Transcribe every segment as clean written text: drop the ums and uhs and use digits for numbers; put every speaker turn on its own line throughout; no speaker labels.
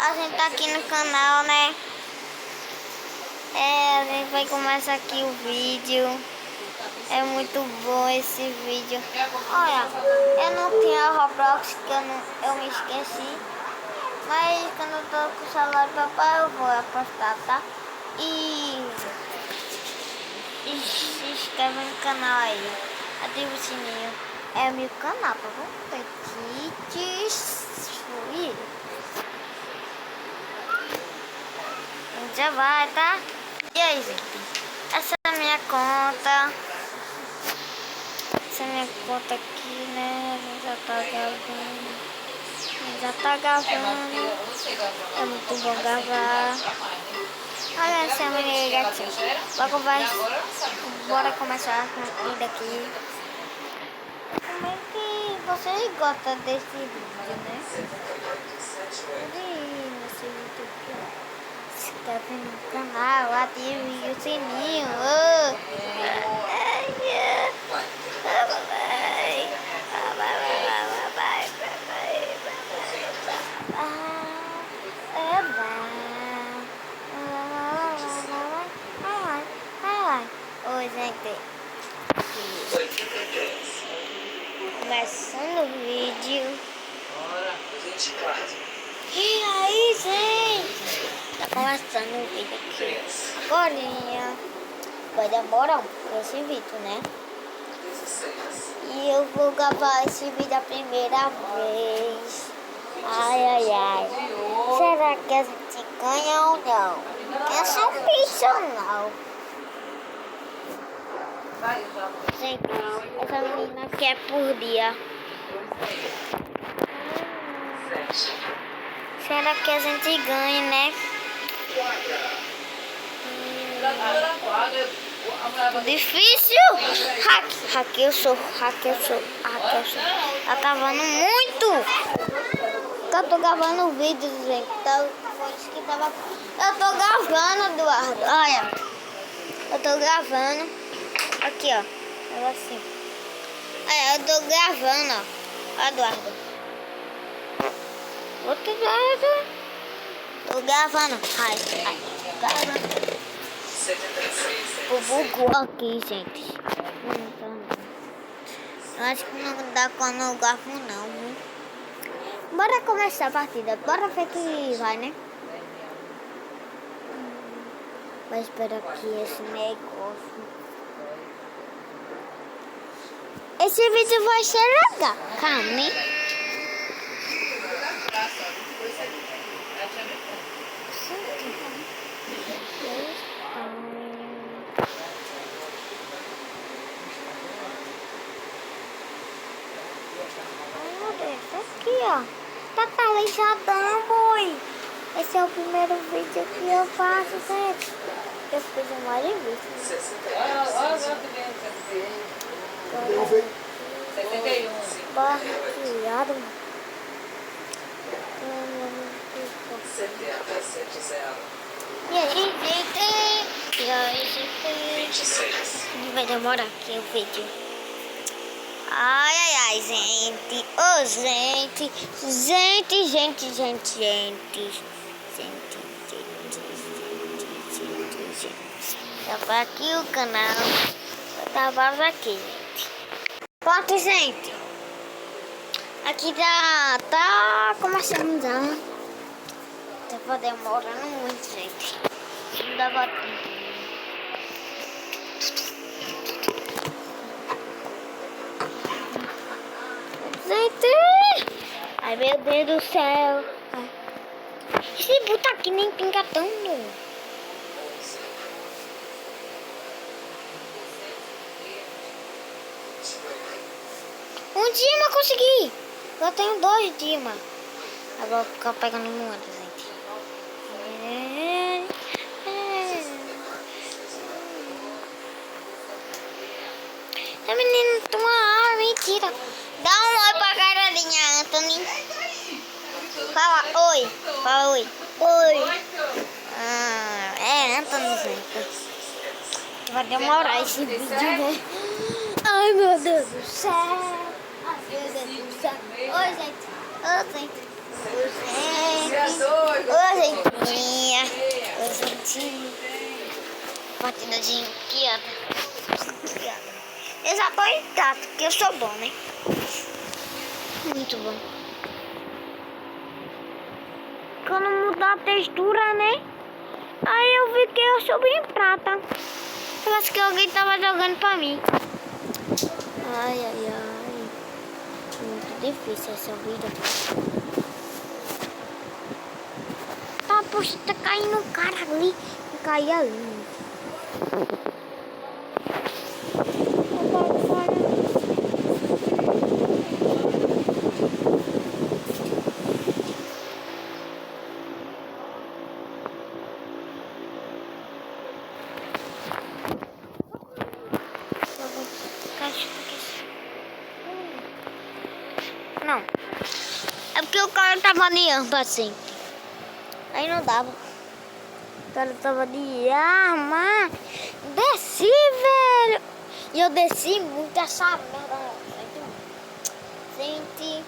A gente tá aqui no canal, né? A gente vai começar aqui o vídeo. É muito bom esse vídeo. Olha, eu não tinha Roblox, que eu me esqueci. Mas quando eu tô com o celular do papai, eu vou apostar, tá? E se inscreve no canal aí. Ativa o sininho. É o meu canal, tá bom? Petites. Já vai, tá? E aí, gente? Essa é a minha conta. Essa é a minha conta aqui, né? Já tá gravando. Já tá gravando. É muito bom gravar. Olha essa minha gatinha. Logo vai. Bora começar com isso daqui. Como é que vocês gostam desse vídeo, né? Nesse vídeo aqui, ó. Se inscreve no canal, ative o sininho. Oi, gente. Começando o vídeo. E aí, gente? Tá começando o vídeo aqui. Agorinha. Vai demorar um pouco esse vídeo, né? E eu vou gravar esse vídeo a primeira vez. Ai, ai, ai. Será que a gente ganha ou não? Eu sou um profissional. Gente, essa menina quer por dia. Será que a gente ganha, né? Difícil! Hack eu sou. Tá gravando muito! Eu tô gravando o vídeo, gente. Então, por isso que tava... Eu tô gravando, Eduardo. Olha. Eu tô gravando. Aqui, ó. É assim. Olha, eu tô gravando, ó. Eduardo. Outro lado. Tô gravando. Ai. Gravando. Bugou aqui, gente. Eu acho que não dá quando eu gravo, não. Viu? Bora começar a partida. Bora ver que vai, né? Vou esperar aqui esse negócio. Esse vídeo vai ser legal. Calma, hein? Aqui, ó. Tá calejadão, boi. Esse é o primeiro vídeo que eu faço, gente. Eu fiz um monte de vídeo. 71. Barra criado, mano.
70.
E aí, gente? E aí, gente?
26.
Vai demorar aqui o vídeo. Ai, gente. Ô, gente. Tava aqui o canal. Tava aqui, gente. Pronto, gente. Aqui tá começando já. Tava demorando muito, gente. Não dava tempo. Gente! Ai, meu Deus do céu! Ai. Esse boto aqui nem pinga tanto. Um dia eu consegui! Eu tenho 2 dias, mano. Agora vou ficar pegando muito, gente. Essa menina toma água, mentira. Dá um oi pra carinha, Anthony. Fala oi. Fala oi. Oi. Anthony, gente. Vai demorar esse vídeo, né? Ai, meu Deus do céu. Ai, meu Deus do céu. Oi, gente. Oi, gente. Oi, gente. sim. Partidazinha piada. Eu já tô em casa, porque eu sou bom, né? Muito bom. Quando mudar a textura, né? Aí eu vi que eu subi em prata. Parece que alguém tava jogando pra mim. Ai, ai, ai. Muito difícil essa vida. Tá, poxa, tá caindo um cara ali. Cair ali. Não. É porque o cara tava de arma assim. Aí não dava. O cara tava de arma. Desci, velho. E eu desci muito essa merda. Gente,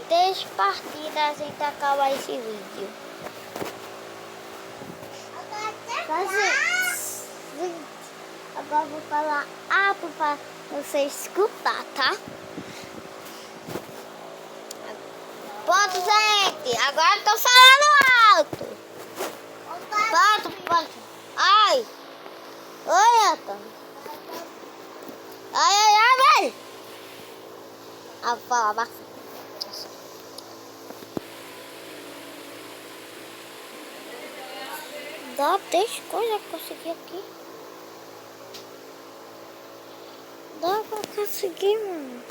10 partidas a gente acabar esse vídeo. Agora eu vou falar alto pra você escutar, tá? Pronto, gente. Agora eu tô falando alto. Pronto. Ai. Oi, Antônio. Ai, velho. Ah, vou falar bastante. Dá 10 coisas pra conseguir aqui. Dá pra conseguir, mano.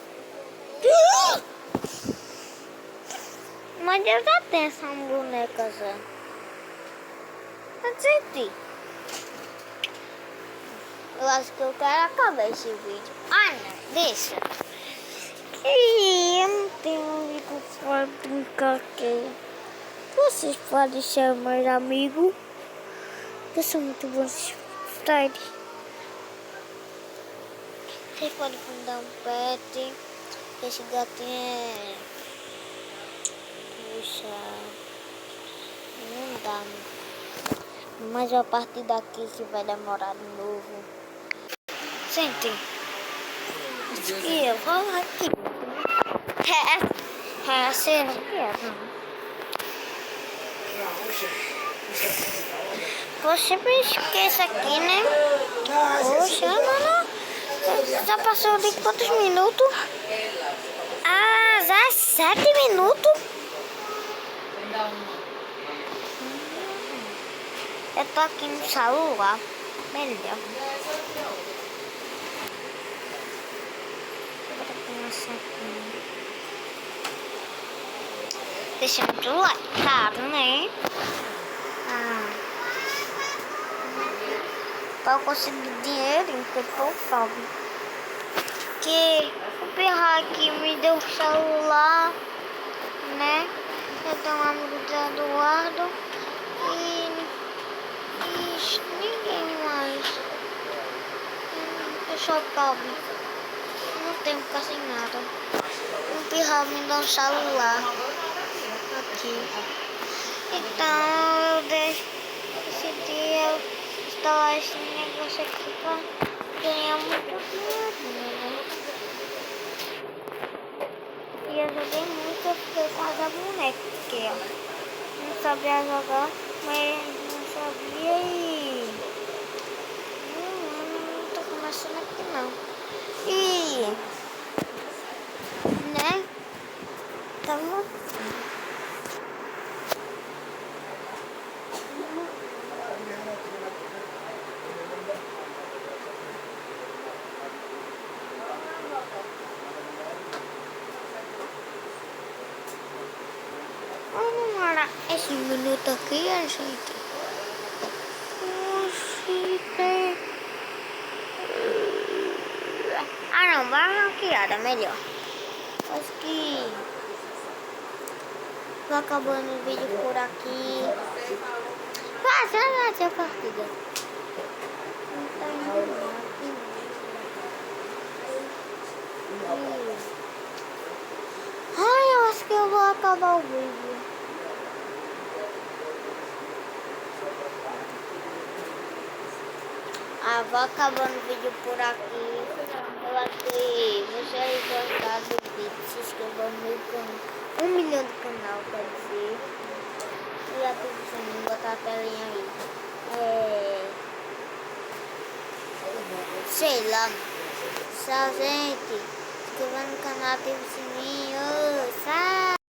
Mas eu já tenho essa boneca já. Gente, eu acho que eu quero acabar esse vídeo. Ah, não, deixa. Eu não tenho amigo pra brincar aqui. Vocês podem chamar amigo. Eu sou muito bom de Friday. Vocês podem mandar um pet. Esse gatinho é... Puxa, não dá. Mas a partir daqui que vai demorar de novo. Gente, aqui eu vou aqui. É assim, não quero. Você me esquece aqui, né? Poxa, não. Já passou de quantos minutos? Ah, já é 7 minutos? Eu tô aqui no celular. Melhor. Bora começar aqui. Deixa muito caro, né? Pra eu conseguir dinheiro, porque eu tô pobre. Porque o pirra aqui me deu o celular, né? Eu tenho um amigo de Eduardo e ninguém mais. Eu sou pobre. Não tenho quase nada. O pirra me deu um celular aqui. Então eu decidi instalar esse negócio aqui pra ganhar muito dinheiro, né? E eu joguei muito, eu fiquei com a boneca aqui, ó. Não sabia jogar, mas não sabia e... não tô começando aqui não. E... né? Tá bom? Vamos lá, esse minuto aqui, gente. Ah, não, vai ranqueada, melhor. Acho que vou acabando o vídeo por aqui. Vai ser a partida. Não tá indo lá. Ai, eu acho que eu vou acabar o vídeo. já vou acabando o vídeo por aqui. Eu acho que vocês gostaram do vídeo. Se inscrevam no meu canal. 1 milhão do canal, quer dizer. E ativa o sininho, botar a telinha aí. Sei lá. Tchau, gente. Se inscreva no canal, ativa o sininho. Tchau.